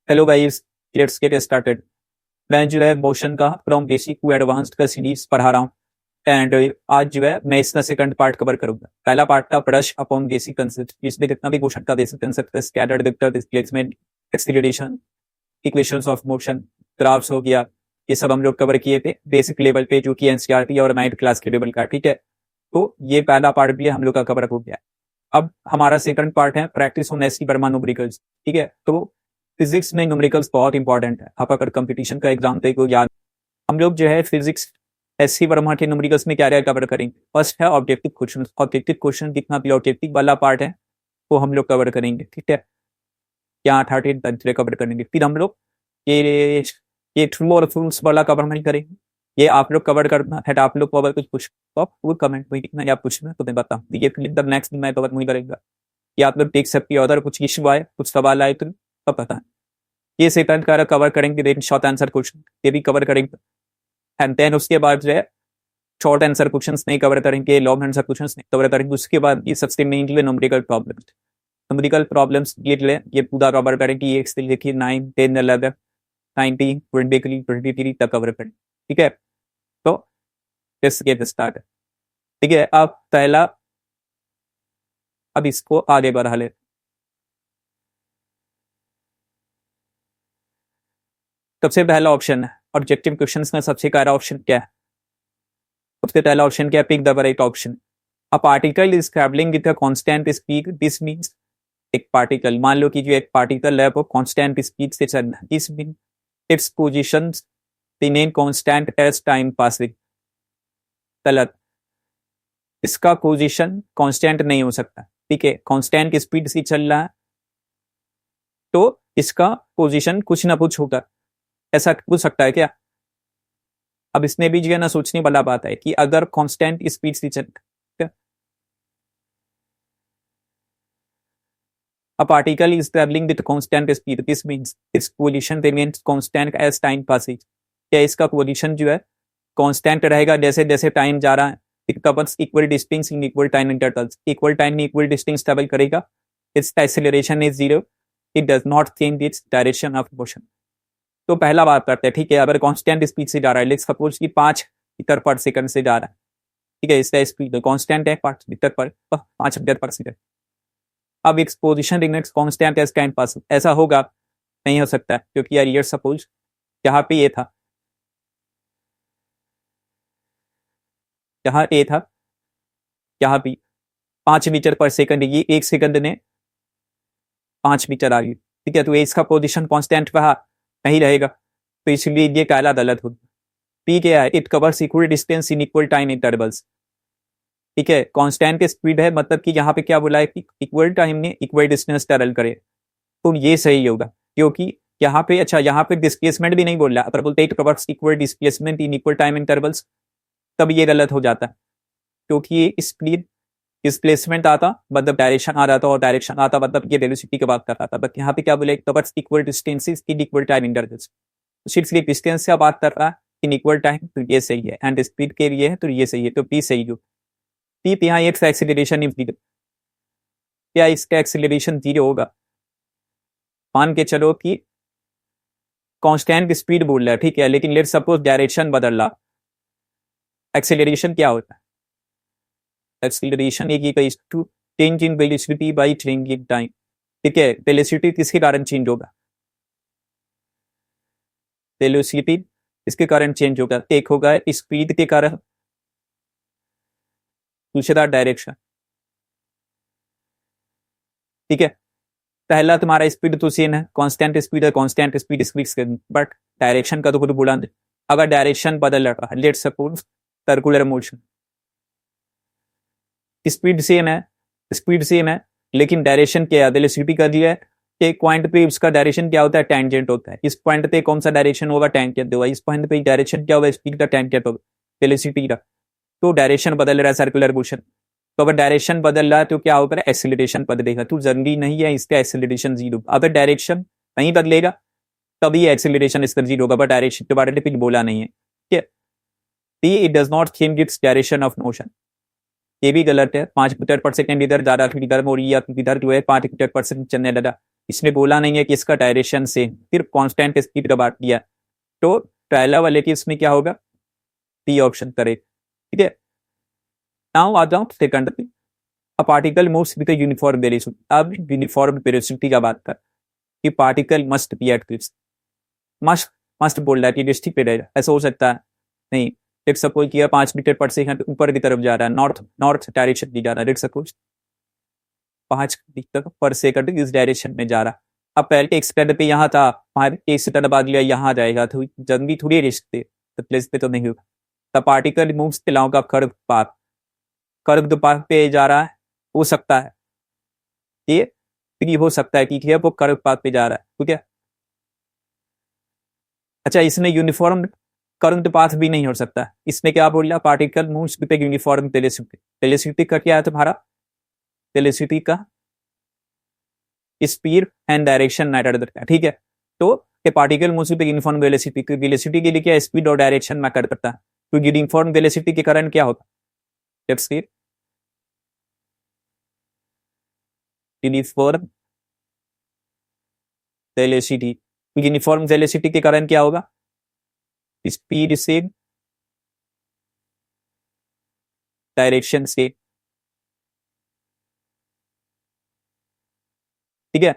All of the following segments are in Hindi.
Hello guys, let's get started. मैं जो है मोशन का फ्रॉम बेसिक टू एडवांस्ड का सीरीज पढ़ा रहा हूँ एंड आज जो है मैं इसका सेकंड पार्ट कवर करूंगा। पहला पार्ट था ब्रश अपॉन बेसिक कंसेप्ट, जिसमें जितना भी मोशन का बेसिक कंसेप्ट है, scattered vector, displacement, acceleration, equations of motion, graphs हो गया, ये सब हम लोग कवर किए थे बेसिक लेवल पे, जो कि एनसीईआरटी और 9th क्लास के लेवल का। ठीक है, तो ये पहला पार्ट भी हम लोग का कवर हो गया। अब हमारा सेकंड पार्ट है practice on SC Verma numericals. ठीक है, तो फिजिक्स में न्यूमेरिकल्स बहुत इंपॉर्टेंट है। आप अगर कंपटीशन का एग्जाम दे को याद, हम लोग जो है फिजिक्स एससी वर्मा के न्यूमेरिकल्स में क्या क्या कवर करेंगे। फर्स्ट है ऑब्जेक्टिव क्वेश्चन। ऑब्जेक्टिव क्वेश्चन जितना भी ऑब्जेक्टिव वाला पार्ट है वो हम लोग कवर करेंगे। ठीक है, यहाँ 13 तक कवर करेंगे। फिर हम लोग ये ट्रू और फॉल्स वाला कवर नहीं करेंगे, ये आप लोग कवर करना है। आप लोग को अगर कुछ पूछ तो आप वो कमेंट में लिखना या पूछना तो मैं बताऊँ। ये फिर नेक्स्ट मैं कवर नहीं करेगा, ये आप लोग देख सकते हो। अगर कुछ इशू आए, कुछ सवाल आए तो पता है। ये सेकंड का कवर करेंगे, देन शॉर्ट आंसर क्वेश्चन ये भी कवर करेंगे। एंड देन उसके बाद जो है शॉर्ट आंसर क्वेश्चंस नहीं कवर करेंगे, लॉन्ग आंसर क्वेश्चंस नहीं कवर करेंगे। उसके बाद ये सबसे मेनली न्यूमेरिकल प्रॉब्लम्स, ये पूरा कवर करेंगे। ये से लेके 9, 10, 11, 19, 20, 23 तक कवर करेंगे। ठीक है, तो लेट्स गेट स्टार्ट। ठीक है, अब इसको आगे बढ़ा ले। सबसे पहला ऑप्शन है ऑब्जेक्टिव क्वेश्चंस में सबसे पहला ऑप्शन क्या है? सबसे पहला ऑप्शन क्या है? Pick the right option. A particle is travelling with a constant speed. This means एक पार्टिकल, मान लो कि जो एक पार्टिकल है वो कांस्टेंट स्पीड से चल रहा है। This means its positions remain constant as time passing. गलत, इसका पोजीशन कांस्टेंट नहीं हो सकता। ठीक है, कांस्टेंट स्पीड से चल रहा है तो इसका पोजीशन कुछ ना कुछ होगा। ऐसा पूछ सकता है क्या? अब इसमें भी जो है ना सोचने वाला बात है कि अगर कांस्टेंट स्पीड से चल, a particle is traveling with constant speed, this means its position remains constant as time passes। क्या इसका पोजीशन जो है कांस्टेंट रहेगा जैसे जैसे टाइम जा रहा है? It covers equal distance in equal time intervals. Equal time में इक्वल डिस्टेंस ट्रेवल करेगा। It's acceleration is zero. It does not change its direction of motion. तो पहला बात करते हैं। ठीक है, अगर कांस्टेंट स्पीड से जा रहा है, लेट्स सपोज कि 5 मीटर पर सेकंड से जा रहा है। ठीक है, इसका स्पीड कांस्टेंट है 5 मीटर पर 5 मीटर पर सेकंड। अब x position remains constant as time pass, ऐसा होगा? नहीं हो सकता, क्योंकि यार ये सपोज यहाँ पे ये था, यहाँ ए था, यहाँ भी 5 मीटर पर सेकंड, ये 1 सेकंड ने 5 मीटर आ गई। ठीक है, तो इसका पोजीशन कांस्टेंट रहा नहीं रहेगा, तो इसलिए ये काला गलत होगा। पी क्या है? It covers equal distance in equal time intervals. ठीक है, कांस्टेंट स्पीड है, मतलब कि यहाँ पे क्या बोला है कि इक्वल टाइम में इक्वल डिस्टेंस ट्रेवल करे, तो ये सही होगा। क्योंकि यहाँ पे अच्छा, यहाँ पे डिस्प्लेसमेंट भी नहीं बोल रहा, अगर बोलते it covers equal displacement in equal time intervals, तब ये गलत हो जाता है। क्योंकि ये स्पीड डिस्प्लेसमेंट आता मतलब डायरेक्शन आ रहा था, और डायरेक्शन आता मतलब ये वेलोसिटी की बात कर रहा था। बट यहाँ पे क्या बोले? Covers equal distances in equal time intervals, सिर्फ डिस्टेंस से बात कर रहा है इन इक्वल टाइम, तो ये सही है। एंड स्पीड के लिए है तो ये सही है, तो पी सही हो। पी पे यहाँ एक एक्सीलरेशन इज जीरो। क्या इसका एक्सीलरेशन जीरो होगा? मान के चलो कि कांस्टेंट स्पीड बोल रहा है, ठीक है, लेकिन लेट्स सपोज डायरेक्शन बदल रहा, एक्सीलरेशन क्या होता है? Acceleration equals to change in velocity by change in time. ठीक है, वेलोसिटी किसके कारण चेंज होगा? वेलोसिटी इसके कारण चेंज होगा। एक होगा स्पीड के कारण, दूसरा डायरेक्शन। ठीक है, पहला तुम्हारा स्पीड तो सेम है, कांस्टेंट स्पीड है, constant speed speed, but direction का तो खुद बोला। अगर डायरेक्शन बदल रहा है, let's suppose circular motion, speed same है, लेकिन डायरेक्शन क्या है? वेलोसिटी का दिया है, एक पॉइंट पे उसका डायरेक्शन क्या होता है? टेंजेंट होता है। इस पॉइंट पे कौन सा डायरेक्शन होगा? टेंजेंट होगा। इस पॉइंट पे डायरेक्शन क्या होगा? स्पीड का टेंजेंट होगा, वेलोसिटी का। तो डायरेक्शन बदल रहा है सर्कुलर मोशन, तो अगर डायरेक्शन बदल रहा है तो क्या होगा? एक्सीलरेशन बदलेगा। तो जरूरी नहीं है इसका एक्सीलरेशन जीरो। अगर डायरेक्शन नहीं बदलेगा तभी एक्सीलरेशन इसका जीरो होगा, बट डायरेक्शन के बारे में कुछ बोला नहीं है। ठीक है, it does not change its direction of motion, ये भी गलत है। 5 मीटर पर सेकंड इधर जा रहा, फिर इधर मोड़ी या इधर जो है 5 मीटर पर सेकंड चलने लगा, इसने बोला नहीं है कि इसका डायरेक्शन से, फिर कांस्टेंट स्पीड का बात दिया, तो पहला वाले की इसमें क्या होगा, डी ऑप्शन करेक्ट। ठीक है, नाउ आ जाओ सेकंड पे, a particle moves with uniform velocity. अब यूनिफॉर्म वेलोसिटी का बात कर कि particle must be at this, must must बोल रहा है कि डिस्ट्रिक्ट पे रहेगा, ऐसा हो सकता है नहीं। एक सपोज किया 5 मीटर पर सेकंड ऊपर की तरफ जा रहा है, नॉर्थ नॉर्थ डायरेक्शन की जा रहा है, देख सपोज 5 मीटर पर सेकंड इस डायरेक्शन में जा रहा। अब पहले एक सेकंड पे यहाँ था, वहां एक सेकंड बाद लिया यहाँ जाएगा, तो जल्दी थोड़ी रिस्क थे, तो प्लेस पे तो नहीं होगा। The particle moves along a curve path, curve path पे जा रहा है, हो सकता है ये हो सकता है कि वो कर्व पाथ पे जा रहा है, ठीक है। अच्छा, इसने यूनिफॉर्म करंट पाथ भी नहीं हो सकता, इसने क्या बोला, particle moves with uniform velocity. Velocity का क्या है तुम्हारा, वेलोसिटी का स्पीड एंड डायरेक्शन मैटर करता है, ठीक है। तो ये particle moves with uniform velocity, velocity के लिए क्या स्पीड और डायरेक्शन मैटर करता है, तो यूनिफॉर्म वेलोसिटी के कारण क्या होता है, यूनिफॉर्म वेलोसिटी, यूनिफॉर्म वेलोसिटी के कारण क्या होगा, स्पीड से डायरेक्शन से, ठीक है।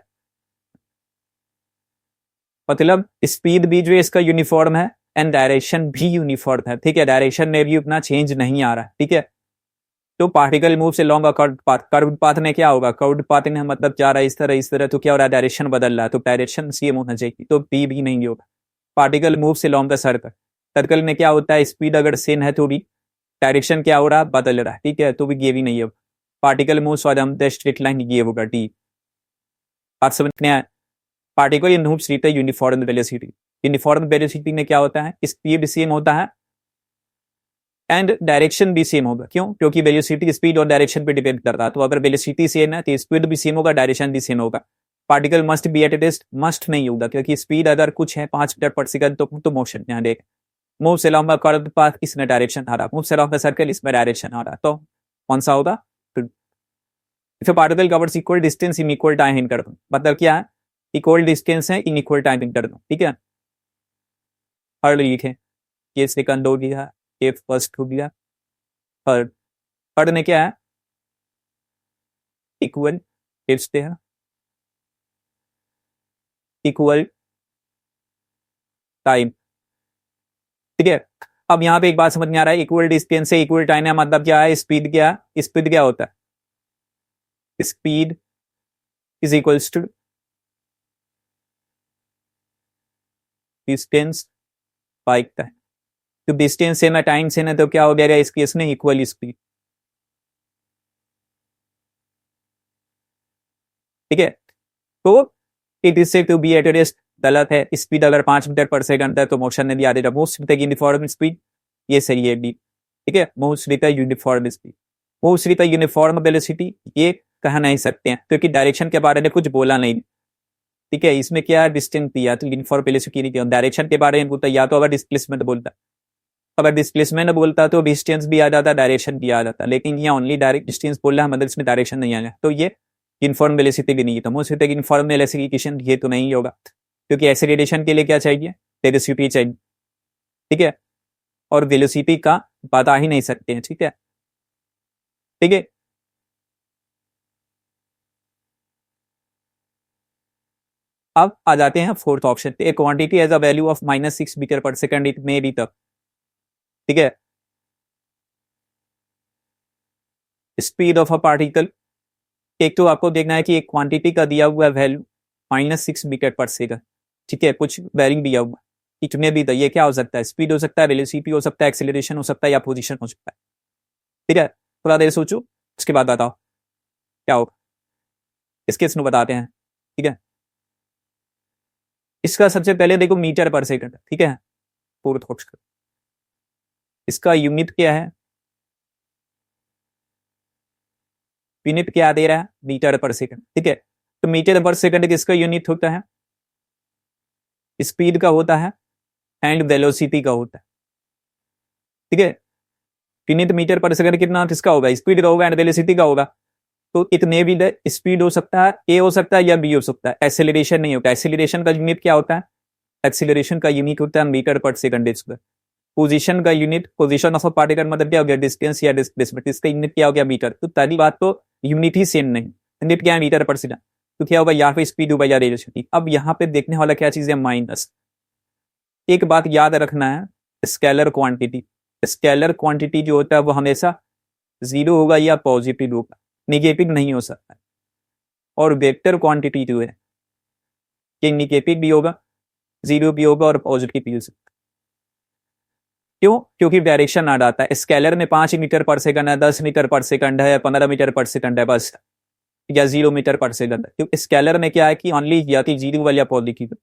मतलब स्पीड भी जो है इसका यूनिफॉर्म है एंड डायरेक्शन भी यूनिफॉर्म है, ठीक है। डायरेक्शन में भी उतना चेंज नहीं आ रहा है, ठीक है। तो पार्टिकल मूव से long curved path, curved path में क्या होगा, कर्व्ड पाथ में मतलब जा रहा है इस तरह, तो क्या हो रहा है, डायरेक्शन बदल रहा है, तो डायरेक्शन सेम होना चाहिए, तो बी भी नहीं होगा। पार्टिकल मूव से लॉन्ग द सर्कल, सर्कल में क्या होता है, स्पीड अगर सेम है तो भी डायरेक्शन क्या हो रहा है, बदल रहा है, ठीक है, तो भी ये भी नहीं होगा। Particle move for the straight line, ये होगा डी। बात समझ में आया, particle in moves with uniform velocity, uniform velocity में क्या होता है, स्पीड सेम होता है एंड डायरेक्शन भी सेम होगा, क्यों, क्योंकि वेलोसिटी स्पीड और डायरेक्शन पे डिपेंड करता है, तो अगर वेलोसिटी सेम है तो स्पीड भी सेम होगा, डायरेक्शन भी सेम होगा। Particle must be at rest, must नहीं होगा, क्योंकि स्पीड अगर कुछ है 5 मीटर पर सेकंड तो मोशन यहाँ देख, मूव से लॉन्ग कर्व पाथ इसमें डायरेक्शन आ रहा, मूव से लॉन्ग सर्कल इसमें डायरेक्शन आ रहा, तो कौन सा होगा, if particle covers equal distance in equal time in कर दो, मतलब क्या है, इक्वल डिस्टेंस है इन इक्वल टाइम इन कर दो, ठीक है। हर लिखे, ये सेकंड हो गया, ये फर्स्ट हो गया, थर्ड, थर्ड में क्या है, इक्वल है, इक्वल टाइम, ठीक है। अब यहाँ पे एक बात समझ में आ रहा है, इक्वल डिस्टेंस से इक्वल टाइम है, मतलब क्या है, स्पीड क्या, स्पीड क्या होता है, speed is equals to distance by time, तो डिस्टेंस से ना टाइम से ना, तो क्या हो जाएगा इस केस में, इक्वल स्पीड, ठीक है। तो it is said to be at rest, गलत है, स्पीड अगर 5 मीटर पर सेकंड है तो मोशन ने दिया देगा मोस्ट विद यूनिफॉर्म स्पीड, ये सही है डी, ठीक है। Most with uniform speed, most with uniform velocity ये कह नहीं सकते हैं, क्योंकि डायरेक्शन के बारे में कुछ बोला नहीं, ठीक है। इसमें क्या डिस्टेंस दिया, तो यूनिफॉर्म वेलोसिटी नहीं दिया, डायरेक्शन के बारे में बोलता, या तो अगर डिस्प्लेसमेंट बोलता, अगर डिस्प्लेसमेंट बोलता तो डिस्टेंस भी आ जाता, डायरेक्शन भी आ जाता, लेकिन यहाँ ओनली डायरेक्ट डिस्टेंस बोल रहा है, मतलब इसमें डायरेक्शन नहीं आया, तो ये इनफॉर्म वेलोसिटी भी नहीं है, तो मोस्ट विद इनफॉर्म वेलोसिटी ये तो नहीं होगा, क्योंकि एक्सेलरेशन के लिए क्या चाहिए, वेलोसिटी चाहिए, ठीक है, और वेलोसिटी का बता ही नहीं सकते हैं, ठीक है, ठीक है। अब आ जाते हैं फोर्थ ऑप्शन पे, quantity as a value of -6 metre per second it may be तक, ठीक है। स्पीड ऑफ अ पार्टिकल, एक तो आपको देखना है कि एक क्वांटिटी का दिया हुआ वैल्यू -6 मीटर पर सेकंड, ठीक है, कुछ वैल्यू दिया हुआ, इतने भी ये क्या हो सकता है, स्पीड हो सकता है, वेलोसिटी हो सकता है, एक्सेलरेशन हो सकता है, या पोजीशन हो सकता है, ठीक है। थोड़ा देर सोचो, उसके बाद बताओ क्या होगा, इसके इसमें बताते हैं, ठीक है। इसका सबसे पहले देखो मीटर पर सेकंड, ठीक है, फोर्थ ऑप्शन, इसका यूनिट क्या है, यूनिट क्या दे रहा है, मीटर पर सेकंड, ठीक है। तो मीटर पर सेकंड किसका यूनिट होता है, स्पीड का होता है एंड वेलोसिटी का होता है, ठीक है। यूनिट मीटर पर सेकंड कितना किसका होगा, स्पीड का होगा एंड वेलोसिटी का होगा, तो इतने भी स्पीड हो सकता है, ए हो सकता है या बी हो सकता है, एक्सेलरेशन नहीं होता। एक्सेलरेशन का यूनिट क्या होता है? एक्सेलरेशन का यूनिट होता है metre per second square. Position का unit, position of a particle मतलब क्या हो गया? डिस्टेंस या डिस्प्लेसमेंट, इसका यूनिट क्या हो गया? मीटर। तो पहली बात तो यूनिट ही सेम नहीं, यूनिट क्या है? Metre per second. तो क्या होगा यहाँ पे? स्पीड होगा या वेलोसिटी। अब यहाँ पे देखने वाला क्या चीज है? माइनस। एक बात याद रखना है, स्केलर क्वांटिटी, स्केलर क्वांटिटी जो होता है वो हमेशा जीरो होगा या पॉजिटिव होगा, निगेटिव नहीं हो सकता। और वेक्टर क्वांटिटी जो है ये निगेटिव भी होगा, जीरो भी होगा और पॉजिटिव भी हो सकता है। क्यों? क्योंकि डायरेक्शन आ जाता है। स्केलर में 5 मीटर पर सेकंड है, 10 मीटर पर सेकंड है, 15 मीटर पर सेकंड है बस, या 0 मीटर पर सेकंड है। क्योंकि स्केलर में क्या है कि ओनली या तो जीरो वाला या पॉजिटिव।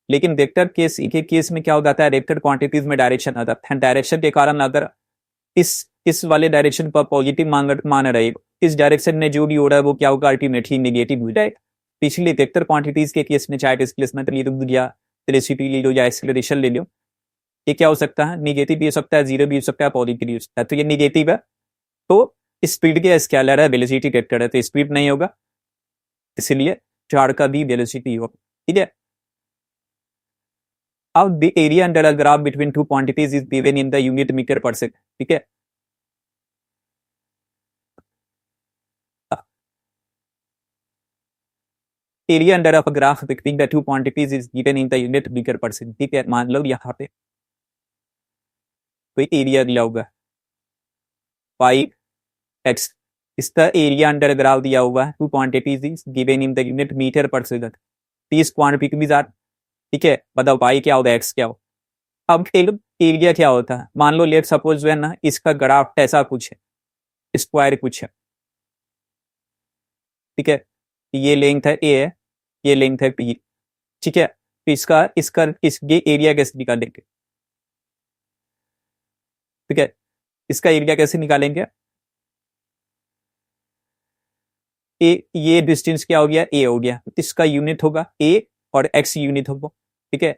लेकिन वेक्टर केस के केस में क्या हो जाता है? वेक्टर क्वांटिटीज में डायरेक्शन आ जाता है। डायरेक्शन के कारण अगर इस वाले डायरेक्शन पर पॉजिटिव मान रहेगा, इस डायरेक्शन में जो भी हो रहा है वो क्या होगा? अल्टीमेटली नेगेटिव हो जाएगा। पिछले वेक्टर क्वांटिटीज के केस में चाहे डिस्प्लेसमेंट ले लो या वेलोसिटी ले लो या एक्सेलरेशन ले लो, ये क्या हो सकता है? निगेटिव भी हो सकता है, जीरो भी हो सकता है, पॉजिटिव भी हो सकता है। तो ये निगेटिव है तो स्पीड के स्केलर है, वेलोसिटी वेक्टर है तो स्पीड नहीं होगा, इसलिए चार का भी वेलोसिटी होगा। ठीक है। अब the area under a graph between two quantities is given in the unit metre per second. ठीक है। Area under of graph between the two quantities is given in the unit metre per second. ठीक है। मान लो यहाँ पे कोई एरिया दिया होगा 5x, इसका एरिया अंडर ग्राफ दिया हुआ है, two quantities is given in the unit metre per second. 30 quantities are. ठीक है। बताओ y क्या होगा, x क्या हो। अब एरिया क्या होता है? मान लो लेट सपोज जो है ना, इसका ग्राफ ऐसा कुछ है, स्क्वायर कुछ है। ठीक है। ये लेंथ है a है, ये लेंथ है b। ठीक है। तो इसका इसका इस ये एरिया कैसे निकालेंगे? ठीक है। इसका एरिया कैसे निकालेंगे? ये डिस्टेंस क्या हो गया? ए हो गया। इसका यूनिट होगा ए और एक्स यूनिट होगा। ठीक है।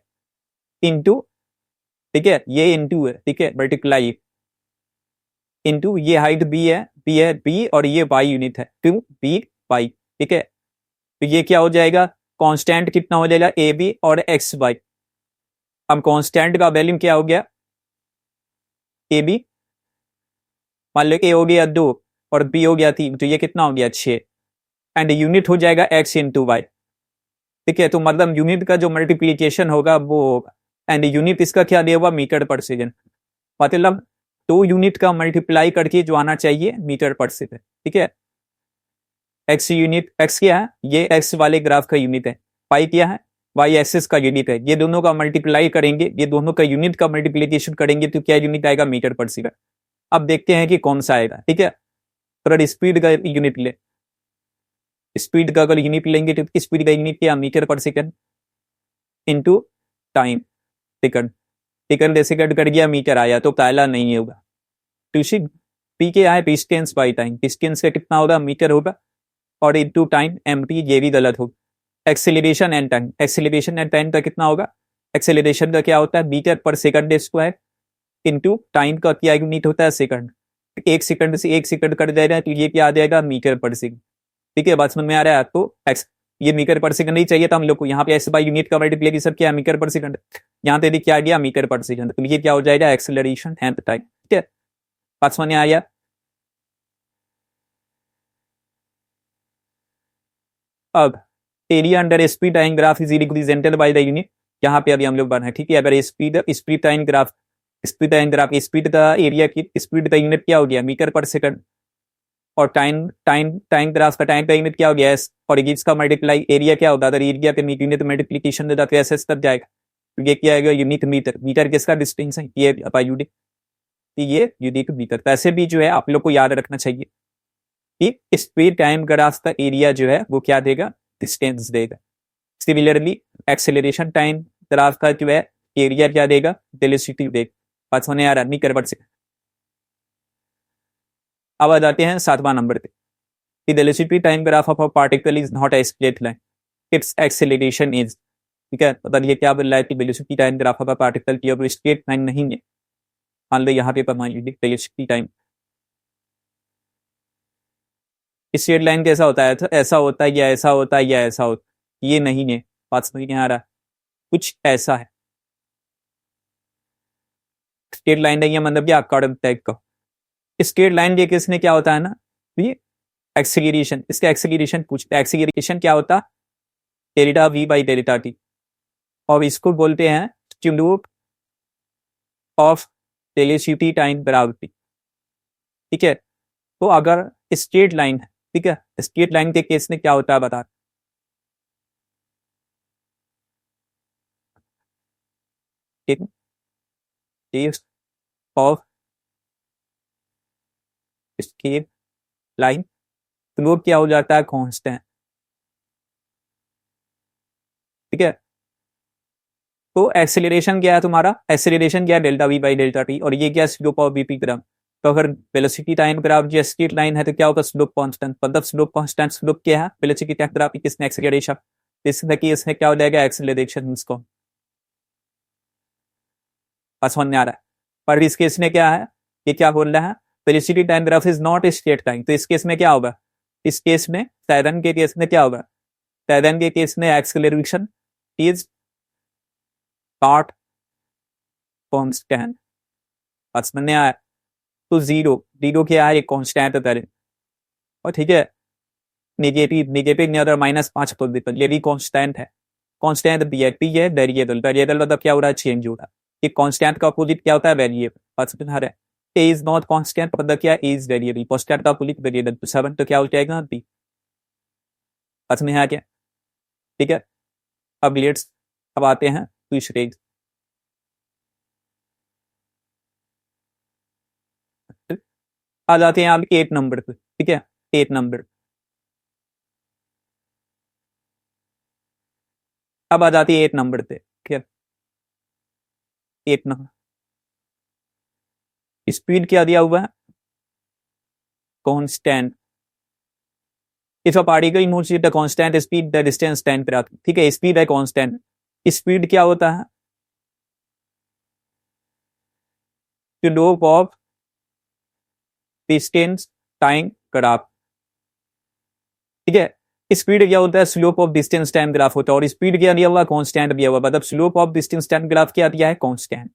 इंटू, ठीक है, ये इंटू है, ठीक है, मल्टीप्लाई इंटू ये हाइट बी है, बी और ये वाई यूनिट है, टू बी वाई। ठीक है। तो ये क्या हो जाएगा? कांस्टेंट कितना हो जाएगा? ए बी और एक्स वाई। अब कांस्टेंट का वैल्यू क्या हो गया? ए बी, मान लो ए हो गया 2 और बी हो गया 3, तो ये कितना हो गया? 6। एंड यूनिट हो जाएगा एक्स इंटू वाई। ठीक है। तो मतलब यूनिट का जो मल्टीप्लीकेशन होगा वो होगा, एंड यूनिट इसका क्या दिया हुआ? मीटर पर सेकेंड। मतलब 2 यूनिट का मल्टीप्लाई करके जो आना चाहिए मीटर पर सेकेंड। ठीक है। एक्स यूनिट, एक्स क्या है? ये एक्स वाले ग्राफ का यूनिट है। पाई क्या है? वाई एक्सिस का यूनिट है। ये दोनों का मल्टीप्लाई करेंगे, ये दोनों का यूनिट का मल्टीप्लीकेशन करेंगे तो क्या यूनिट आएगा? मीटर पर सेकेंड। अब देखते हैं कि कौन सा आएगा। ठीक है। थोड़ा स्पीड का यूनिट ले, स्पीड का अगर यूनिट लेंगे तो स्पीड का यूनिट क्या? मीटर पर second into time second. Second से सेकंड कट गया, मीटर आया तो पहला नहीं होगा। टू पी के आए डिस्टेंस बाई टाइम, डिस्टेंस का कितना होगा? मीटर होगा, और इंटू टाइम एम टी, ये भी गलत होगा। Acceleration and time, acceleration and time का कितना होगा? एक्सेलरेशन का क्या होता है? Metre per second square into time का क्या यूनिट होता है? सेकंड। एक सेकंड से एक सेकंड कट जाएगा तो ये क्या आ जाएगा? Metre per second. ठीक है। बात समझ में आ रहा है आपको? एक्स, ये मीटर पर सेकंड नहीं चाहिए था हम लोग को, यहाँ पे एस बाई यूनिट का मल्टीप्लिकेशन क्या? Metre per second. यहाँ पे क्या गया? Metre per second. तो ये क्या हो जाएगा? Acceleration and time. ठीक है। बात समझ में आया? अब area under speed time graph is represented by the unit. यहाँ पे अभी हम लोग बना, ठीक है। अगर speed speed time graph, speed time graph, speed का एरिया की स्पीड का यूनिट क्या हो गया? Metre per second. और टाइम टाइम टाइम ग्राफ का टाइम का यूनिट क्या हो गया? एस। और इसका मल्टीप्लाई एरिया क्या होता है? अगर एरिया पे यूनिट मल्टीप्लिकेशन देता तो एस एस तब जाएगा। तो ये क्या आएगा? Unit metre. मीटर किसका डिस्टेंस है? ये यूनिट, ये यूनिट मीटर। वैसे भी जो है आप लोग को याद रखना चाहिए कि स्पीड टाइम ग्राफ का एरिया जो है वो क्या देगा? डिस्टेंस देगा। सिमिलरली एक्सेलरेशन टाइम ग्राफ का जो है एरिया क्या देगा? वेलोसिटी देगा। बात होने आ रहा है मीटर पर सेकंड। अब आ जाते हैं 7वां नंबर पे। The velocity time graph of a particle is not a straight line, its acceleration is। ठीक है। मतलब ये क्या बोल रहा है कि velocity time graph of a particle की अब स्ट्रेट लाइन नहीं है। मान लो यहाँ पे मान लीजिए वेलोसिटी टाइम, स्ट्रेट लाइन कैसा होता है, तो ऐसा होता है या ऐसा होता है या ऐसा होता है, ये नहीं है, बात समझ नहीं आ रहा, कुछ ऐसा है। स्ट्रेट लाइन नहीं है मतलब क्या, कर्व टाइप का। स्ट्रेट लाइन ये किसने क्या होता है ना, ये एक्सीलरेशन, इसका एक्सीलरेशन पूछते हैं, एक्सीलरेशन क्या होता है, delta we by delta T, और इसको बोलते हैं slope of velocity time gravity. ठीक है, तो अगर स्ट्रेट लाइन है, ठीक है, स्ट्रेट लाइन के केस में क्या होता है बता, ठीक है, ऑफ स्ट्रेट लाइन स्लोप क्या हो जाता है, कांस्टेंट। ठीक है, तो एक्सेलरेशन क्या है तुम्हारा, एक्सेलरेशन क्या है, delta we by delta T, और ये क्या है, स्लोप ऑफ बीपी ग्राम। तो अगर वेलोसिटी टाइम ग्राफ जो स्ट्रेट लाइन है तो क्या होगा, स्लोप कांस्टेंट, मतलब स्लोप कांस्टेंट, स्लोप क्या है, वेलोसिटी टाइम ग्राफ किसने, एक्सेलरेशन, इसमें कि इसमें क्या हो जाएगा, एक्सेलरेशन इसको पास होने आ रहा है। पर इस केस में क्या है, ये क्या बोल रहा है, velocity time graph is not straight line, तो इस केस में क्या होगा, इस केस में सैडन के केस में क्या होगा, सैडन के केस में एक्सेलरेशन इज नॉट कांस्टेंट, पास में आया। तो जीरो, जीरो क्या है, ये कांस्टेंट है, और ठीक है, नेगेटिव, नेगेटिव नहीं होता, -5 पोजिशन, ये भी कांस्टेंट है, कांस्टेंट भी है, पी है वेरिएबल, वेरिएबल मतलब क्या हो रहा है, चेंज हो रहा है। ये कांस्टेंट का अपोजिट क्या होता है, वेरिएबल, बात समझ आ रहा है। ए इज नॉट कांस्टेंट मतलब क्या, ए इज वेरिएबल, कांस्टेंट का अपोजिट वेरिएबल, तो 7 तो क्या हो जाएगा, बी, बात समझ आ गया। ठीक है, अब लेट्स, अब आते हैं दूसरे, आ जाते हैं आप 8 नंबर पे। ठीक है, 8 नंबर, अब आ जाती है 8 नंबर पे। ठीक है, 8 नंबर, स्पीड क्या दिया हुआ है, constant, if a particle moves with the constant speed the distance time पर आती, ठीक है, स्पीड है कांस्टेंट, स्पीड क्या होता है, slope of distance time graph. ठीक है, स्पीड क्या होता है, slope of distance time graph होता है, और स्पीड क्या दिया हुआ, कांस्टेंट दिया हुआ, मतलब slope of distance time graph क्या दिया है, कांस्टेंट।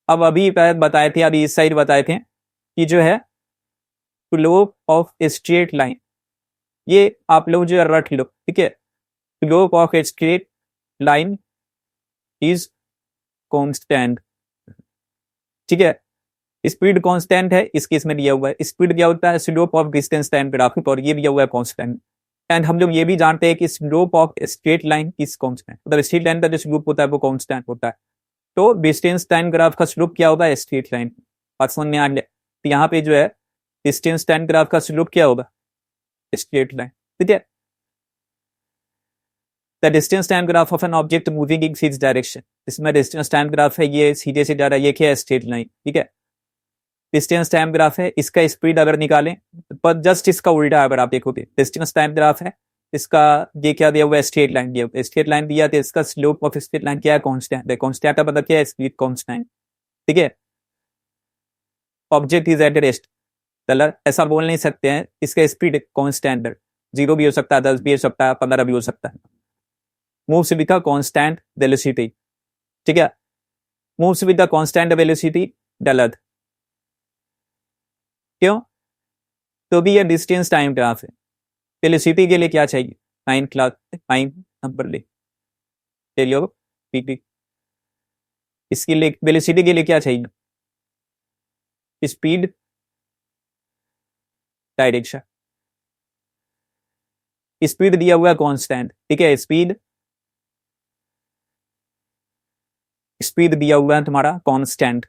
अब अभी बताए थे, अभी इस साइड बताए थे कि जो है स्लोप ऑफ स्ट्रेट लाइन, ये आप लोग जो रट लो, ठीक है, slope of straight line is constant. ठीक है, स्पीड कांस्टेंट है, इस केस में दिया हुआ है, स्पीड क्या होता है, slope of distance time graph, और ये दिया हुआ है कांस्टेंट। एंड हम लोग ये भी जानते हैं कि slope of straight line is constant, मतलब स्ट्रेट लाइन का जो स्लोप होता है वो कांस्टेंट होता है। तो डिस्टेंस टाइम ग्राफ का स्लोप क्या होगा, स्ट्रेट लाइन, बात समझ में आ गया। तो यहाँ पे जो है डिस्टेंस टाइम ग्राफ का स्लोप क्या होगा, स्ट्रेट लाइन। ठीक है, the distance time graph of an object moving in six direction, इसमें डिस्टेंस टाइम ग्राफ है, ये सीधे से जा रहा है, ये क्या है, स्ट्रेट लाइन। ठीक है, डिस्टेंस टाइम ग्राफ है, इसका स्पीड अगर निकालें, पर जस्ट इसका उल्टा, अगर आप देखोगे डिस्टेंस टाइम ग्राफ है, इसका ये क्या दिया हुआ है, स्ट्रेट लाइन दिया हुआ है, स्ट्रेट लाइन दिया, तो इसका स्लोप ऑफ स्ट्रेट लाइन क्या है, कांस्टेंट है, कांस्टेंट का मतलब क्या है, स्पीड कांस्टेंट। ठीक है, ऑब्जेक्ट इज एट रेस्ट, चलो ऐसा बोल नहीं सकते हैं, इसका स्पीड कांस्टेंट है, 0 भी हो सकता है, 10 भी हो सकता है, 15 भी हो सकता है, moves with the constant velocity. ठीक है, moves with the constant velocity डलद, क्यों, तो भी ये डिस्टेंस टाइम ग्राफ है, वेलोसिटी के लिए क्या चाहिए, 9 क्लास 9 नंबर ले चलिए, पीटी, इसके लिए वेलोसिटी के लिए क्या चाहिए, स्पीड डायरेक्शन, स्पीड दिया हुआ है कांस्टेंट। ठीक है, स्पीड, स्पीड दिया हुआ है तुम्हारा कांस्टेंट,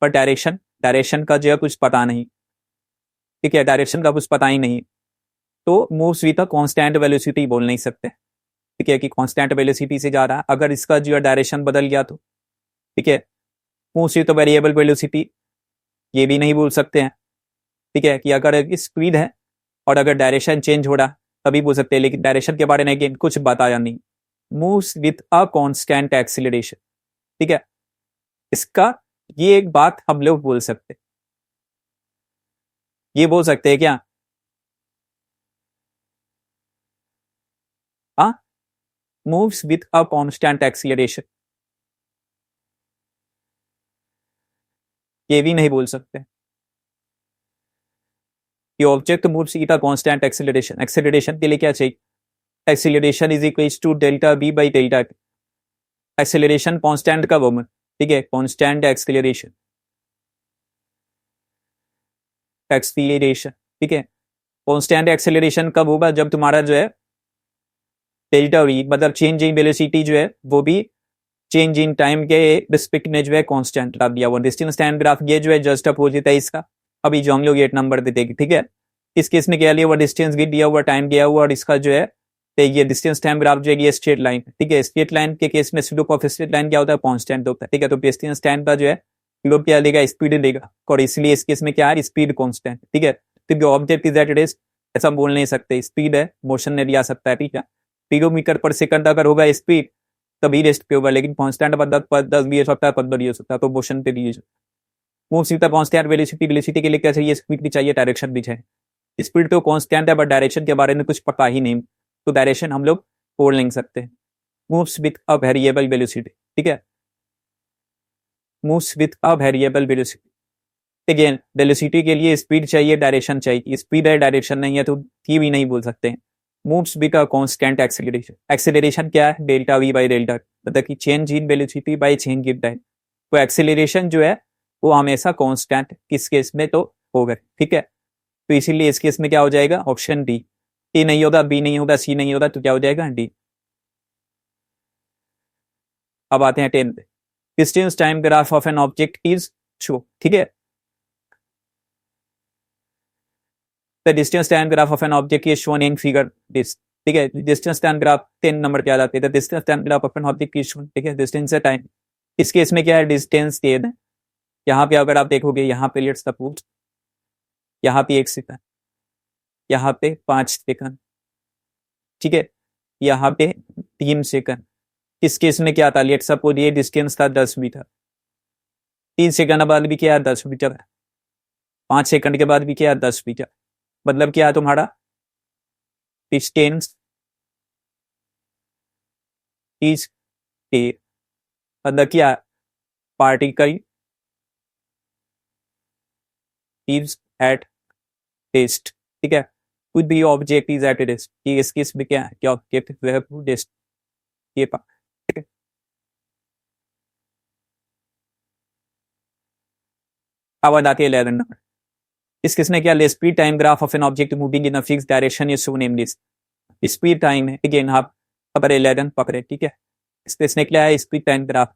पर डायरेक्शन, डायरेक्शन का जो है कुछ पता नहीं। ठीक है, डायरेक्शन का कुछ पता ही नहीं, तो मूव्स विद कांस्टेंट वेलोसिटी बोल नहीं सकते। ठीक है, कि कांस्टेंट वेलोसिटी से जा रहा है, अगर इसका जो है डायरेक्शन बदल गया तो, ठीक है, मूव्स विद वेरिएबल वेलोसिटी, ये भी नहीं बोल सकते हैं। ठीक है, कि अगर स्पीड है और अगर डायरेक्शन चेंज हो रहा तभी बोल सकते हैं, लेकिन डायरेक्शन के बारे में कुछ बताया नहीं। Moves with a constant acceleration. ठीक है, इसका ये एक बात हम लोग बोल सकते, ये बोल सकते हैं क्या, moves with a constant acceleration. ये भी नहीं बोल सकते कि object moves with a constant acceleration. Acceleration के लिए क्या चाहिए? Acceleration is equals to delta b by delta t. Acceleration constant कब होगा? ठीक है, कांस्टेंट एक्सेलरेशन. ठीक है, कांस्टेंट एक्सेलरेशन कब होगा? जब तुम्हारा जो है डेल्टा वी मतलब चेंज इन वेलोसिटी जो है वो भी चेंज इन टाइम के रिस्पेक्ट में जो है कांस्टेंट ला दिया हुआ. डिस्टेंस टाइम ग्राफ ये जो है जस्ट अपोजिट है इसका. अभी जो हम लोग 8 नंबर दे देंगे. ठीक है, इस केस में क्या लिया हुआ? डिस्टेंस दिया हुआ, टाइम दिया हुआ, और इसका जो है ये डिस्टेंस टाइम ग्राफ जो है ये स्ट्रेट लाइन. ठीक है, स्ट्रेट लाइन के केस में स्लोप ऑफ स्ट्रेट लाइन क्या होता है? कांस्टेंट होता है. ठीक है, तो डिस्टेंस टाइम का जो है स्लोप क्या लेगा? स्पीड लेगा, और इसलिए इस केस में क्या है? Speed constant. ठीक है, क्योंकि ऑब्जेक्ट इज एट रेस्ट ऐसा बोल नहीं सकते. स्पीड है, मोशन में भी आ सकता है. ठीक है, किलोमीटर पर सेकंड अगर होगा स्पीड तभी रेस्ट पे होगा, लेकिन कांस्टेंट पर 10 भी हो सकता है, 15 भी हो सकता है, तो मोशन पे भी moves with constant velocity. Velocity के लिए क्या चाहिए? स्पीड भी चाहिए, डायरेक्शन भी चाहिए. स्पीड तो कांस्टेंट है बट डायरेक्शन के बारे में कुछ पता ही नहीं, तो डायरेक्शन हम लोग बोल नहीं सकते. Moves with a variable velocity. ठीक है, moves with a variable velocity. Again velocity के लिए स्पीड चाहिए, डायरेक्शन चाहिए. स्पीड है, डायरेक्शन नहीं है, तो ये भी नहीं बोल सकते हैं. Moves with a constant acceleration. Acceleration क्या है? डेल्टा वी बाई डेल्टा, मतलब कि change in velocity by change in time. तो एक्सेलरेशन जो है वो हमेशा कांस्टेंट किस केस में तो होगा. ठीक है, तो इसीलिए इस केस में क्या हो जाएगा? Option D. ए नहीं होगा, बी नहीं होगा, सी नहीं होगा, तो क्या हो जाएगा? डी. अब आते हैं 10 पे. Distance time graph of an object is show. ठीक है, the distance time graph of an object is shown in figure this. ठीक है, डिस्टेंस टाइम ग्राफ 10 नंबर पे आ जाते हैं. Distance time graph of an object is shown. ठीक है, डिस्टेंस है, टाइम. इस केस में क्या है? डिस्टेंस दिए है. यहाँ पे अगर आप देखोगे, यहाँ पे लेट्स सपोज यहाँ पे 1 सेकंड, यहाँ पे 5 सेकंड. ठीक है, यहाँ पे 3 सेकंड. इस केस में क्या था? लेट्स सपोज ये डिस्टेंस था 10 मीटर. 3 सेकंड बाद भी क्या है? 10 मीटर है. 5 सेकंड के बाद भी क्या है? 10 मीटर. मतलब क्या है तुम्हारा? डिस्टेंस इज मतलब क्या? Particle is at rest. ठीक है, कुछ भी ऑब्जेक्ट इज एट रेस्ट. इस केस में क्या है? क्या ऑब्जेक्ट रेस्ट. ये ठीक है, अब आती है 11 नंबर. इस केस में क्या? Speed time graph of an object moving in a fix direction is shown in this. Speed time है. अगेन आप पकड़े 11 पकड़े. ठीक है, इस केस में क्या है? Speed time graph.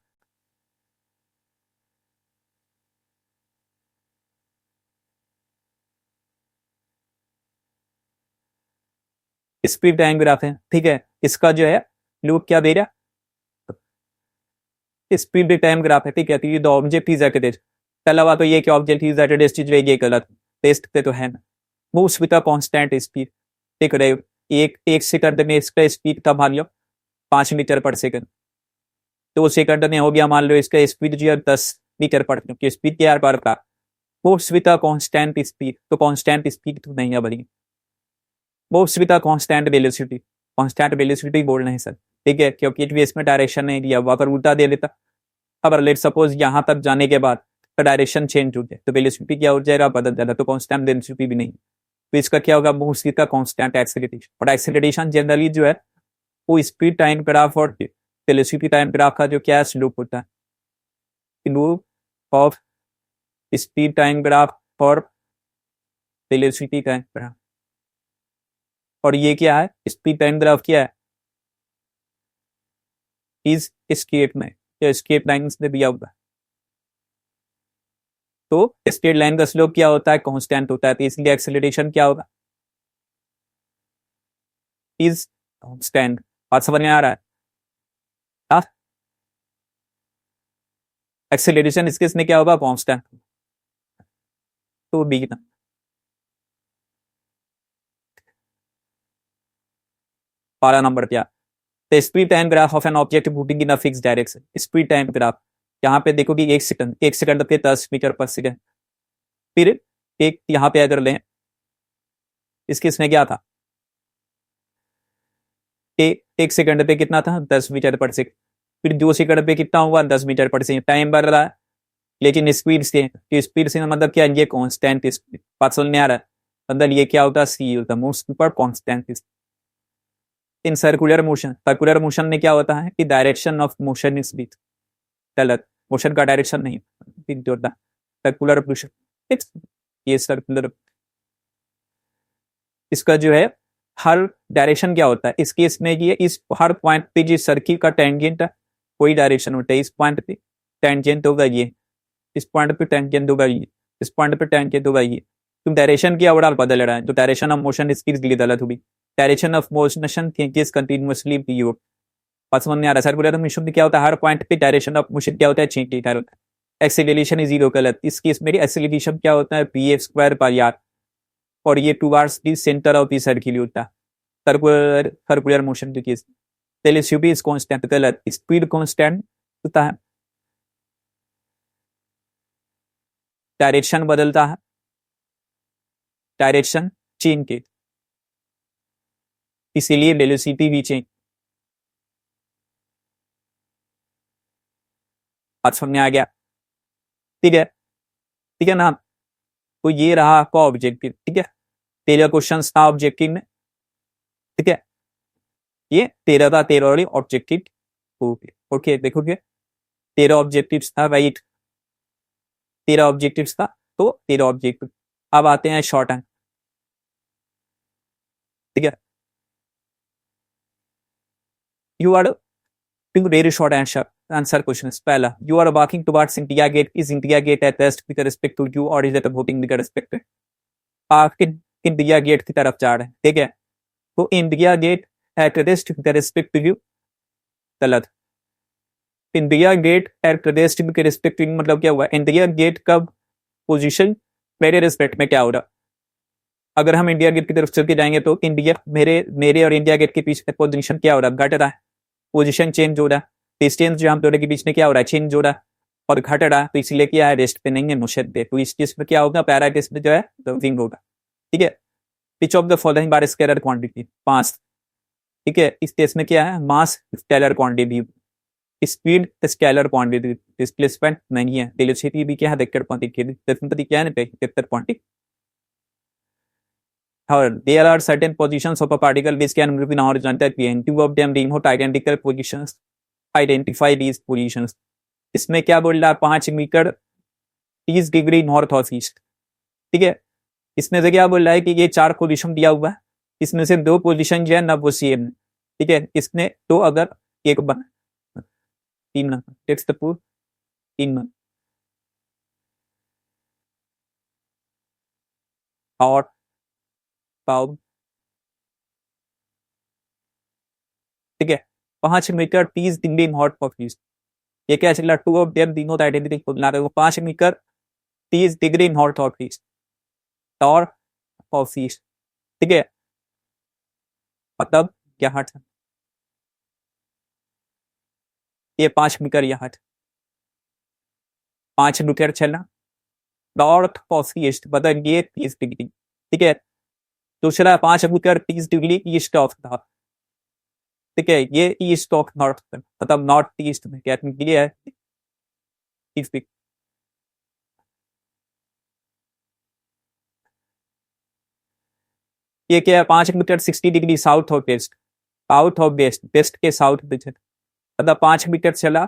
Speed time graph है. ठीक है, इसका जो है लूप क्या दे रहा? स्पीड टाइम ग्राफ है. ठीक है, तो ये the object is at rest. पहला बात तो ये कि ऑब्जेक्ट इज एट रेस्ट जो है ये गलत. रेस्ट पे तो है ना. Moves with a constant speed. ठीक है, एक सेकंड में इसका स्पीड था मान लो 5 मीटर पर सेकंड. 2 सेकंड में हो गया मान लो इसका स्पीड जो है 10 मीटर पर, क्योंकि स्पीड क्या बार का moves with a constant speed. तो कांस्टेंट स्पीड तो नहीं है बनी. Moves with a constant velocity. Constant velocity बोल नहीं सर. ठीक है, क्योंकि इसमें डायरेक्शन नहीं दिया हुआ, अगर उल्टा दे लेता. अब लेट सपोज यहाँ तक जाने के बाद तो डायरेक्शन चेंज हो जाए तो वेलोसिटी क्या हो जाएगा? बदल जाएगा. तो कांस्टेंट वेलोसिटी भी नहीं. तो इसका क्या होगा? Moves with a constant acceleration. और एक्सेलरेशन जनरली जो है वो स्पीड टाइम ग्राफ और वेलोसिटी टाइम ग्राफ का जो क्या है? स्लोप होता है. Slope of speed time graph और वेलोसिटी टाइम ग्राफ. और ये क्या है? स्पीड टाइम ग्राफ क्या है? इज स्ट्रेट में या स्ट्रेट लाइन में दिया हुआ है. तो स्ट्रेट लाइन का स्लोप क्या होता है? कांस्टेंट होता है. तो इसलिए एक्सेलरेशन क्या होगा? Is constant. बात समझ में आ रहा है? एक्सेलरेशन इस केस में क्या होगा? कांस्टेंट. तो बी ना. पहला नंबर क्या? The speed time graph of an object moving in a fix direction. Speed time graph यहाँ पे देखोगे 1 सेकंड पे 10 मीटर पर सेकंड. फिर एक यहाँ पे अगर लें, इस केस में क्या था? एक सेकंड पे कितना था 10 मीटर पर सेकंड, फिर 2 सेकंड पे कितना हुआ 10 मीटर पर सेकंड, टाइम बढ़ रहा है लेकिन स्पीड से, स्पीड से मतलब क्या, ये कांस्टेंट स्पीड, बात समझ में आ रहा है, मतलब ये क्या होता है, सी होता है मोस्ट पर कांस्टेंट। इन सर्कुलर मोशन में क्या होता है कि direction of motion is with, गलत, मोशन का डायरेक्शन नहीं होता सर्कुलर मोशन, ये सर्कुलर, इसका जो है हर डायरेक्शन क्या होता है इस केस में, ये इस हर पॉइंट पे जिस सर्किल का टेंजेंट कोई डायरेक्शन होता है, इस पॉइंट पे टेंजेंट होगा ये, इस पॉइंट पे टेंजेंट होगा ये, इस पॉइंट पे टेंजेंट होगा ये, तो डायरेक्शन की ओवरऑल बदल रहा है, तो डायरेक्शन ऑफ मोशन इसकी लिए गलत होगी, direction of motion changes continuously PO, बात समझ में आ रहा है। सर्कुलर मोशन में क्या होता है, हर पॉइंट पे डायरेक्शन ऑफ मोशन क्या होता है, चेंज होता है। एक्सेलरेशन इज जीरो, गलत, इस केस में एक्सेलरेशन क्या होता है, p f square by r, और ये towards the centre of the circle होता है सर्कुलर मोशन के केस, वेलोसिटी इज कांस्टेंट, गलत, स्पीड कांस्टेंट होता है, डायरेक्शन बदलता है, डायरेक्शन चेंज के, इसीलिए वेलोसिटी भी चेंज, बात समझ में आ गया, ठीक है, ठीक है ना। तो ये रहा आपका ऑब्जेक्टिव, ठीक है, 13 क्वेश्चन था ऑब्जेक्टिव में, ठीक है, ये 13 था, 13 वाली ऑब्जेक्टिव, ओके ओके, देखोगे 13 ऑब्जेक्टिव था, राइट, 13 ऑब्जेक्टिव था, तो 13 ऑब्जेक्टिव। अब आते हैं शॉर्ट हैंड, ठीक है, you are very short answer question, पहला, you are walking towards India Gate, is India Gate at rest with respect to you और is it rotating with respect, आप इंडिया गेट की तरफ जा रहे हैं, ठीक है, तो India Gate at rest with respect to you, गलत, India Gate at rest with respect to मतलब क्या हुआ, इंडिया गेट का पोजीशन मेरे रिस्पेक्ट में क्या हो रहा, अगर हम इंडिया गेट की तरफ चल के जाएंगे तो इंडिया मेरे और इंडिया गेट के बीच पोजीशन क्या हो रहा है, घट रहा है, पोजीशन चेंज हो रहा है, डिस्टेंस जो हम दोनों के बीच में क्या हो रहा है, चेंज हो रहा है और घट रहा है, तो इसलिए क्या है, रेस्ट पे नहीं है, मोशन पे, तो इस केस में क्या होगा, पैराडाइस में जो है विंग होगा, ठीक है। Which of the following are scalar quantity, mass, ठीक है, इस केस में क्या है, mass scalar quantity, speed scalar quantity, displacement नहीं है, वेलोसिटी भी क्या है, वेक्टर क्वांटिटी, डिस्प्लेसमेंट क्या है, vector quantity. However, there are certain positions of a particle which can move in horizontal plane. Two of them remote identical positions. Identify these positions. इसमें क्या बोल रहा है, 5 मीटर 30 डिग्री नॉर्थ और ईस्ट, ठीक है, इसमें से क्या बोल रहा है कि ये 4 पोजीशन दिया हुआ है, इसमें से 2 पोजीशन जो है ना वो सेम, ठीक है, इसने तो अगर एक बन 3 टेक्स्ट पूर 3 और पाव, ठीक है, 5 metre 30 degree north of east, ये क्या चल रहा, टू ऑफ देम तीनों आइडेंटिटी बना रहे हो, 5 metre 30 degree north of east और ऑफ ईस्ट, ठीक है, मतलब क्या हट, ये 5 मीटर यह हट, 5 मीटर चलना नॉर्थ ऑफ ईस्ट, मतलब ये 30 डिग्री, ठीक है, दूसरा 5 मीटर 30 डिग्री ईस्ट ऑफ था, ठीक है, ये ईस्ट ऑफ नॉर्थ, मतलब नॉर्थ ईस्ट में क्या है, 30 डिग्री, ये क्या है, 5 metre 60 degree south of west, south of west, west के साउथ में, मतलब 5 मीटर चला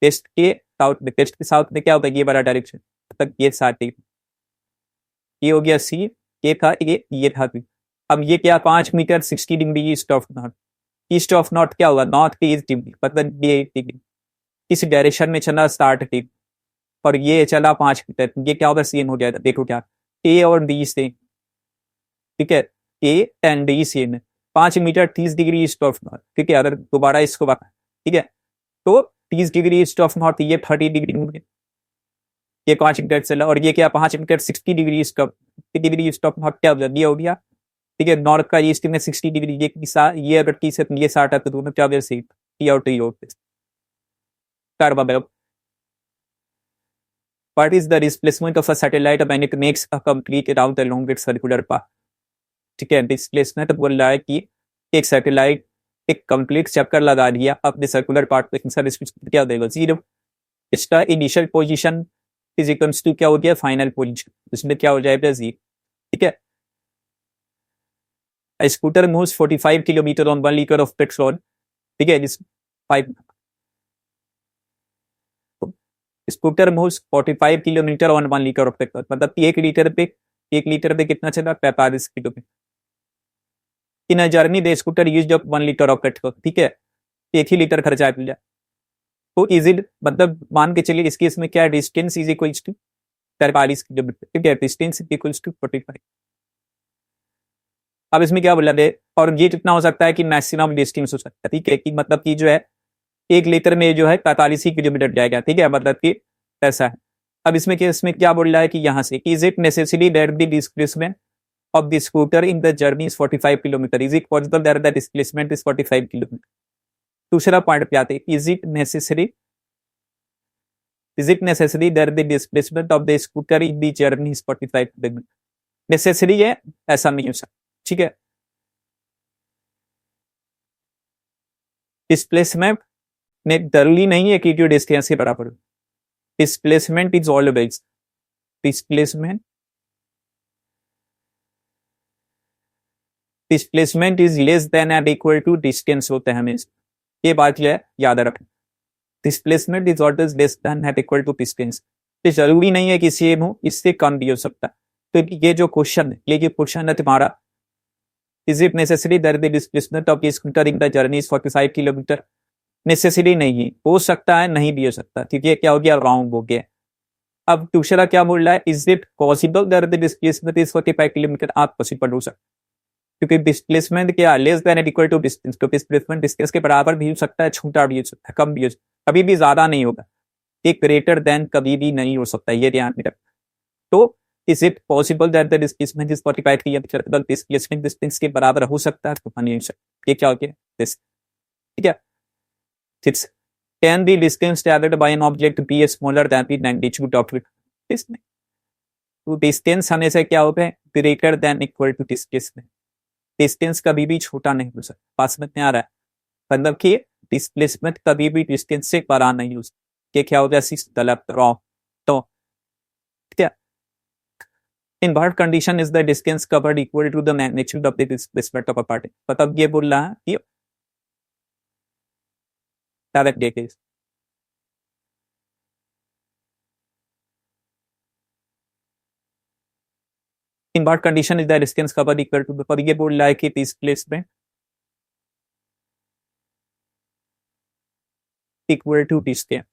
वेस्ट के साउथ में, वेस्ट के साउथ में क्या होता है, ये बड़ा डायरेक्शन, मतलब ये 60 डिग्री, ये हो गया सी, ये था ये था बी, अब ये क्या 5 metre 60 degree east of north, east of north क्या होगा, नॉर्थ के ईस्ट डिग्री, मतलब ये डिग्री, इस डायरेक्शन में चला 60 डिग्री, और ये चला 5 मीटर, ये क्या होगा, सेम हो जाएगा, देखो क्या, ए और डी से, ठीक है, ए एंड डी सेम है, 5 metre 30 degree east of north, ठीक है, अगर दोबारा इसको बात, ठीक है, तो 30 डिग्री ईस्ट ऑफ नॉर्थ, ये 30 डिग्री, ये 5 मीटर चला, और ये क्या 5 metre 60 degree east of, degree east of north क्या हो गया, ठीक है, नॉर्थ का ईस्ट में 60 डिग्री, ये अगर 30 है तो ये 60 है, तो दोनों क्या से T out T out What is the displacement of a satellite when it makes a complete round along its circular path, ठीक है, डिस्प्लेसमेंट बोल रहा है कि एक सैटेलाइट एक कंप्लीट चक्कर लगा दिया अपने सर्कुलर पार्ट पे, सर इसमें क्या देगा 0। इसका initial position is equals to क्या हो गया फाइनल पोजीशन, इसमें क्या हो जाएगा 0। ठीक है, scooter moves 45 kilometre on 1 litre of petrol. ठीक है, जिस 5 scooter moves 45 kilometre on 1 litre of petrol, मतलब कि 1 लीटर पे कितना चला 45 kilometre. In a journey the scooter used up 1 litre of petrol. ठीक है, 1 ही लीटर खर्चा है। तो इज इट, मतलब मान के चलिए इस केस में क्या distance is equals to 43 kilometre. ठीक है, डिस्टेंस इक्वल्स टू 45। अब इसमें क्या बोला दे, और ये कितना हो सकता है कि मैक्सिमम डिस्टेंस हो सकता है। ठीक है, कि मतलब कि जो है 1 लीटर में जो है 45 ही किलोमीटर जाएगा। ठीक है, मतलब कि ऐसा है। अब इसमें क्या बोल रहा है कि यहाँ से is it necessary that the displacement of the scooter in the journey is 45 kilometer, is it possible that the displacement is 45 kilometer। दूसरा पॉइंट पे आते हैं, is it necessary that the displacement of the scooter in the journey is 45 kilometer। Necessary है, ऐसा नहीं हो सकता। ठीक है, डिस्प्लेसमेंट में जरूरी नहीं है कि जो डिस्टेंस के बराबर हो। Displacement is always displacement is less than and equal to distance होता है हमेशा, ये बात जो है याद रखें। Displacement is always less than and equal to distance, तो जरूरी नहीं है कि सेम हो, इससे कम भी हो सकता है। तो ये जो क्वेश्चन है, ये क्वेश्चन है तुम्हारा, is it necessary that the displacement of scooter in the journey is 45 kilometre. Necessary नहीं है, हो सकता है, नहीं भी हो सकता। ठीक है, क्या हो गया, रॉन्ग हो गया। अब दूसरा क्या बोल रहा है, is it possible that the displacement is 45 kilometre. आप पॉसिबल हो सकता, क्योंकि डिस्प्लेसमेंट क्या less than and equal to distance, तो डिस्प्लेसमेंट डिस्टेंस के बराबर भी हो सकता है, छोटा भी हो सकता है, कम भी हो सकता है, कभी भी ज्यादा नहीं होगा। एक ग्रेटर देन कभी भी नहीं हो सकता, ये ध्यान में रख। तो is it possible that the displacement is 45 kilometre, displacement distance के बराबर हो सकता है, तो नहीं हो सकता। ये क्या हो गया दिस। ठीक है, six, can be distance travelled by an object be smaller than the magnitude of it. तो डिस्टेंस हमेशा क्या होता है, greater than equal to displacement. Distance कभी भी छोटा नहीं हो सकता, पास में आ रहा है, मतलब कि डिस्प्लेसमेंट कभी भी डिस्टेंस से बड़ा नहीं हो सकता। ये क्या हो गया, सिक्स गलत, रॉन्ग। तो क्या इन what condition is the distance covered equal to the magnitude of the displacement of a particle। मतलब ये बोल रहा है कि direct case, in what condition is the distance covered equal to the, पर ये बोल रहा है कि displacement equal to distance।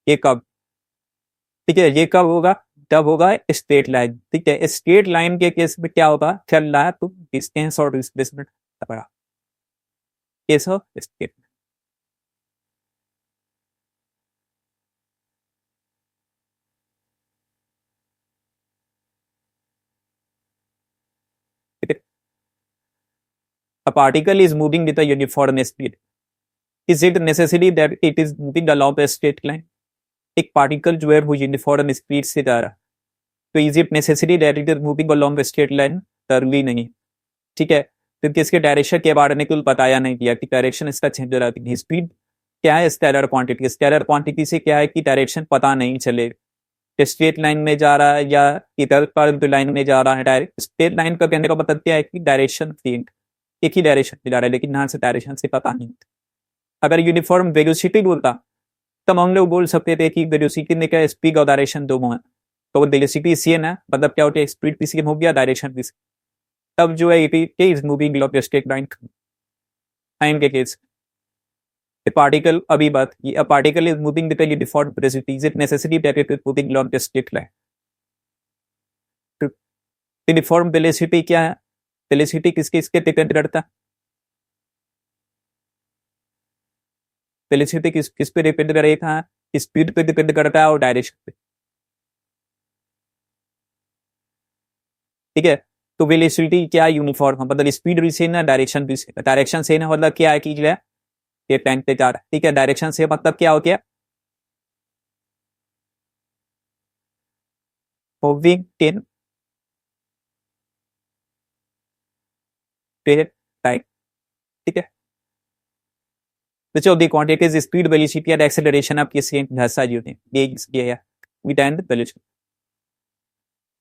ये कब, ठीक है, ये कब होगा, तब होगा स्ट्रेट लाइन। ठीक है, स्ट्रेट लाइन के केस में क्या होगा, चल रहा है तो डिस्टेंस और डिस्प्लेसमेंट बड़ा केस हो straight. A particle is moving with a uniform speed, is it necessary that it is moving along a straight line। एक पार्टिकल जो है वो यूनिफॉर्म स्पीड से जा रहा है, तो is it necessary that it is moving along straight line, जरूरी नहीं। ठीक है, क्योंकि इसके डायरेक्शन के बारे में कुछ बताया नहीं गया कि डायरेक्शन इसका चेंज हो रहा है। स्पीड क्या है, स्केलर क्वांटिटी, स्केलर क्वांटिटी से क्या है कि डायरेक्शन पता नहीं चलेगा, स्ट्रेट लाइन में जा रहा है या इधर पर लाइन में जा रहा है। डायरेक्ट स्ट्रेट लाइन का कहने का मतलब क्या है कि डायरेक्शन सेम, एक ही डायरेक्शन में जा रहा है, लेकिन यहाँ से डायरेक्शन से पता नहीं। अगर यूनिफॉर्म वेलोसिटी बोलता तब हम लोग बोल सकते थे कि वेलोसिटी में क्या स्पीड और डायरेक्शन दोनों है, तो वेलोसिटी सेम है, मतलब क्या होता है स्पीड भी सेम हो गया, डायरेक्शन भी सेम। तब जो है it is moving along a straight line। Time के केस पार्टिकल, अभी बात की, अ particle is moving with a uniform velocity, is it necessary that it is moving along a straight line। Uniform velocity क्या है, वेलोसिटी किसके इसके डिपेंड करता है, वेलोसिटी किस पे डिपेंड करेगा, स्पीड पे डिपेंड करता है और डायरेक्शन पे। ठीक है, तो वेलोसिटी क्या यूनिफॉर्म है, मतलब स्पीड भी सेम है, डायरेक्शन भी सेम है। डायरेक्शन सेम है मतलब क्या है कि जो है ये टाइम पे जा रहा है। ठीक है, डायरेक्शन से मतलब क्या हो गया, मूविंग इन स्टेट टाइम, ठीक है। which of the quantities speed, velocity and acceleration आपके सेम जैसा ही होते हैं, ये इसलिए है speed and velocity.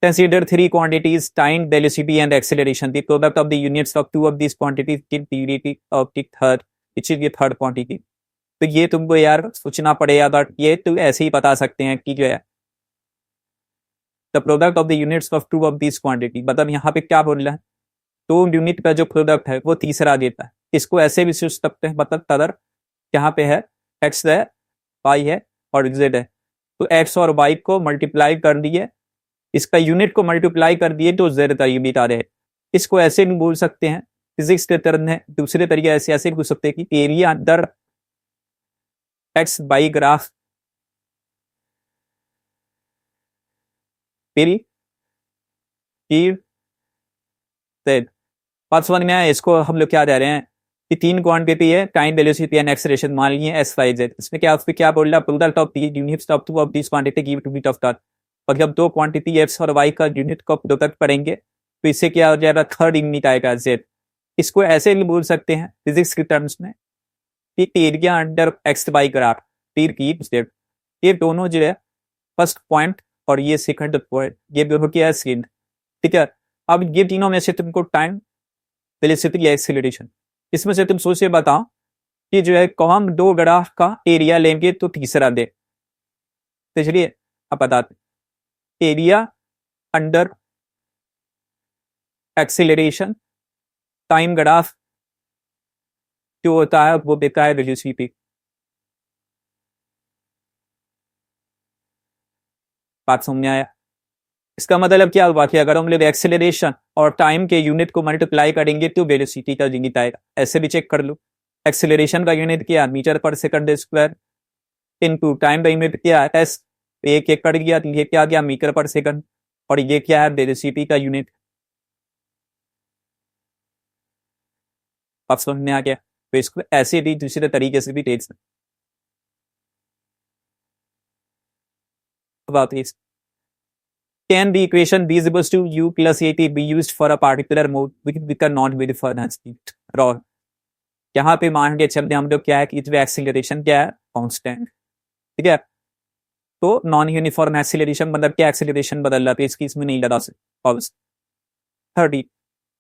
Consider three quantities: time, velocity and acceleration. The product of the units of two of these quantities give the of the third, which is the third quantity. तो ये तुमको यार सोचना पड़ेगा, बट ये तो ऐसे ही बता सकते हैं कि जो है the product of the units of two of this quantity, मतलब यहाँ पे क्या बोल रहा है, तो यूनिट का जो प्रोडक्ट है वो तीसरा देता है। इसको ऐसे भी सोच सकते हैं, मतलब तदर यहाँ पे है एक्स है, वाई है और जेड है, तो एक्स और वाई को मल्टीप्लाई कर दिए, इसका यूनिट को मल्टीप्लाई कर दिए तो जेड का यूनिट आ रहे हैं। इसको ऐसे नहीं बोल सकते हैं फिजिक्स के तरह है, दूसरे तरीके ऐसे बोल सकते हैं कि एरिया अंदर एक्स बाई ग्राफ बात समझ में आया। इसको हम लोग क्या दे रहे हैं कि तीन क्वांटिटी है, टाइम, वेलोसिटी एंड एक्सेलरेशन, मान लिए एस वाई जेड। इसमें क्या बोल रहा है, product of the units of two of this quantity give to be of that. और जब दो क्वांटिटी एक्स और वाई का यूनिट को प्रोडक्ट करेंगे तो इससे क्या हो जाएगा, थर्ड यूनिट आएगा जेड। इसको ऐसे भी बोल सकते हैं फिजिक्स के टर्म्स में कि area under x y graph तीर की जेड, ये दोनों जो है फर्स्ट पॉइंट और ये सेकंड पॉइंट, ये दोनों क्या है सेकंड, ठीक है। अब ये तीनों में से तुमको टाइम, वेलोसिटी या एक्सेलरेशन, इसमें से तुम सोच के बताओ कि जो है हम दो ग्राफ का एरिया लेंगे तो तीसरा दे। तो चलिए अब बताते, area under acceleration time graph जो होता है वो देता है वेलोसिटी। बात समझ में आया? इसका मतलब क्या हुआ कि अगर हम लोग एक्सेलरेशन और टाइम के यूनिट को मल्टीप्लाई करेंगे तो वेलोसिटी का यूनिट आएगा। ऐसे भी चेक कर लो, एक्सेलरेशन का यूनिट क्या, metre per second square, into time का यूनिट क्या है, एस, एक एक कर गया, ये क्या गया मीटर पर सेकंड, और ये क्या है वेलोसिटी का यूनिट। अब समझ में आ गया? तो इसको ऐसे भी दूसरे तरीके से भी देख सकते। Can the equation b is equals to u plus at be used for a particular mode which cannot be differentiated? और यहाँ पे मान के चलते हम लोग क्या है कि जो एक्सीलरेशन क्या है कांस्टेंट, ठीक है। तो नॉन यूनिफॉर्म एक्सीलरेशन मतलब क्या, एक्सीलरेशन बदल रहा है, इसकी इसमें नहीं लगा सकते। 30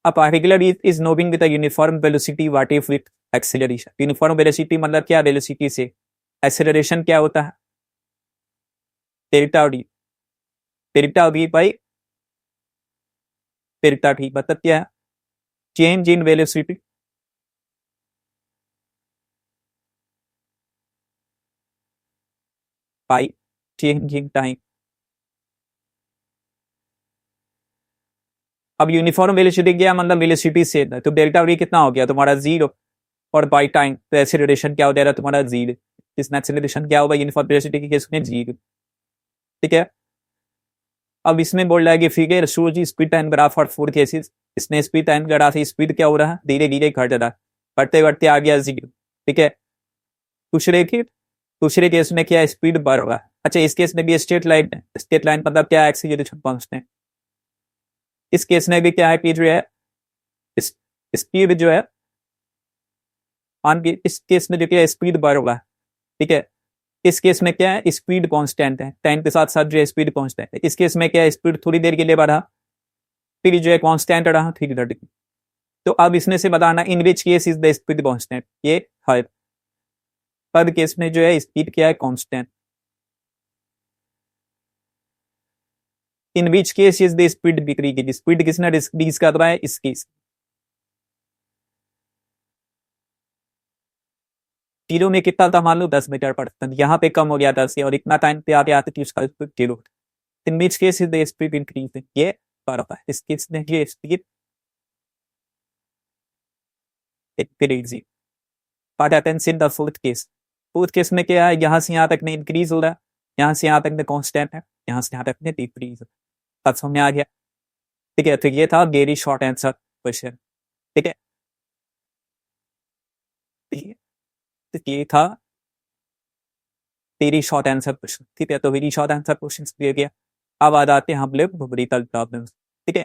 a particular is moving with a uniform velocity what if with acceleration। Uniform velocity मतलब क्या, वेलोसिटी से एक्सीलरेशन क्या होता है, delta D, delta we by delta T, मतलब क्या है, change in velocity by change in time. अब यूनिफॉर्म वेलोसिटी क्या मतलब वेलोसिटी से, तो डेल्टा वी कितना हो गया तुम्हारा जीरो, और बाई टाइम तो एक्सीलरेशन क्या हो जाएगा तुम्हारा जीरो। इसमें एक्सीलरेशन क्या होगा यूनिफॉर्म वेलोसिटी के केस में जीरो, ठीक है। अब इसमें बोल रहा है कि figure shows speed time graph और फोर केसेस। इसने स्पीड टाइम ग्राफ स्पीड क्या हो रहा है, धीरे धीरे घट रहा है, बढ़ते बढ़ते आ गया जीरो, ठीक है। दूसरे केस में क्या स्पीड बढ़ रहा है। अच्छा, इस केस में भी स्ट्रेट लाइन है, स्ट्रेट लाइन मतलब क्या, एक्सीलरेशन कांस्टेंट। इस केस में भी क्या है कि जो है स्पीड जो है इस केस में जो क्या स्पीड बढ़ रहा है, ठीक है। इस केस में क्या है स्पीड कांस्टेंट है, टाइम के साथ साथ जो है स्पीड कांस्टेंट है। इस केस में क्या है स्पीड थोड़ी देर के लिए बढ़ा, फिर जो है कांस्टेंट रहा, फिर घट गई। तो अब इसमें से बताना in which case is the speed constant, ये है पर केस में जो है स्पीड क्या है constant, in which case is the speed decrease. Speed किसने डिक्रीज कर रहा है, इस केस जीरो में कितना था मान लो 10 मीटर पर सेकंड, यहाँ पे कम हो गया 10 और इतना टाइम पे आते आते उसका speed zero. In which case is the speed increase, ये फर्क है। इस केस में ये speed increase. What happens in the fourth case, fourth case में क्या है, यहाँ से यहाँ तक में इंक्रीज हो रहा है, यहाँ से यहाँ तक में कांस्टेंट है, यहाँ से यहाँ तक में डिक्रीज। बात समझ में आ गया, ठीक है। तो ये था वेरी शॉर्ट आंसर क्वेश्चन, ठीक है। तो ये था वेरी शॉर्ट आंसर क्वेश्चन, ठीक है। तो वेरी शॉर्ट आंसर क्वेश्चन दिया गया। अब आ जाते हैं हम लोग न्यूमेरिकल प्रॉब्लम्स, ठीक है।